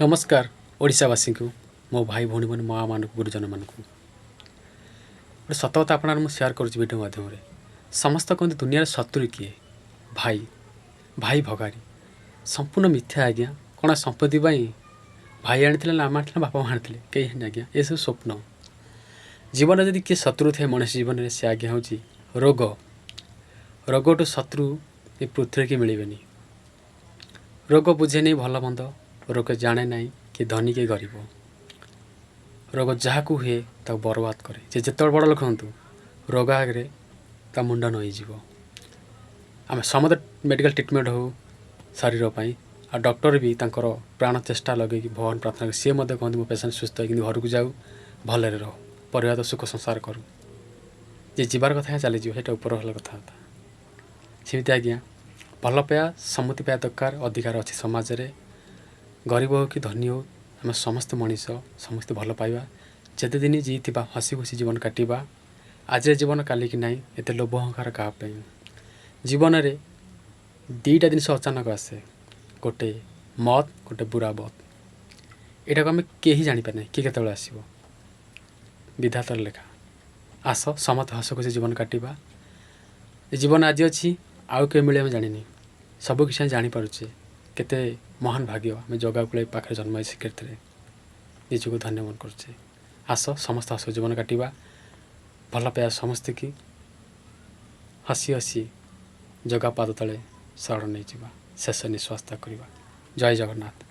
नमस्कार ओडावासी को मो भाई भौणी मैंने माँ मान गुरुजन मान गोटे सत कथा आप सेयार करुँच माध्यम समस्त कहते दुनिया शत्रु किए भाई भाई भगारी संपूर्ण मिथ्या आज्ञा कौन संपत्ति भाई आनी ना आम आनी बापा आनी कहीं आज्ञा ये सब स्वप्न जीवन जदि किए शत्रु थे मनुष्य जीवन में से आज्ञा हूँ रोग रोगठू शत्रु ये पृथ्वी की मिलबेनि रोग बुझे नहीं भल मंद रोग जाने ना कि धनी कि गरीब रोग जहाँ हुए ताको बर्बाद करे जे जिते बड़ लोक हूँ रोग आगे ता मुंड नईज आम समस्त मेडिकल ट्रिटमेंट हो शरीर पर आ डॉक्टर भी तांकर प्राण चेष्टा लगे भगवान प्रार्थना कर सी कहते मो पेसेंट सुस्थ हो घर को जाऊ भलରେ रहो परिवार तो सुख संसार करूँ जे जीवार कथा चली जाटा ऊपर हल कथा सेमती आज्ञा भल पाया सम्मति पाया दरकार अधिकार अच्छी समाज रे गरीब हो कि धनी हो आम समस्त मनीष समस्त भल पाइबा जेते दिन जीवा हसी खुशी जीवन काटिबा आज जीवन काली कि नाई एते लोभ अहंकार क्या जीवन रे दीटा जिन अचानक आसे गोटे मत गोटे बुरा बत यहाँ को आम कहीं जापर ना किए केत आसो विधातर लेखा आस समस्त हस खुशी जीवन काटिबा जीवन आज अच्छी आउ के मिले जानी सब किसी जापारे केते महान भाग्य आम जगह कूल पाखे जन्म स्वीकृत निजक धन्य मन करुचे आस समस्त हस जीवन काटिबा भल पाया समस्ते की हसी हसी जगह पाद तले शरण नहीं शेष निश्वास करवा जय जगन्नाथ।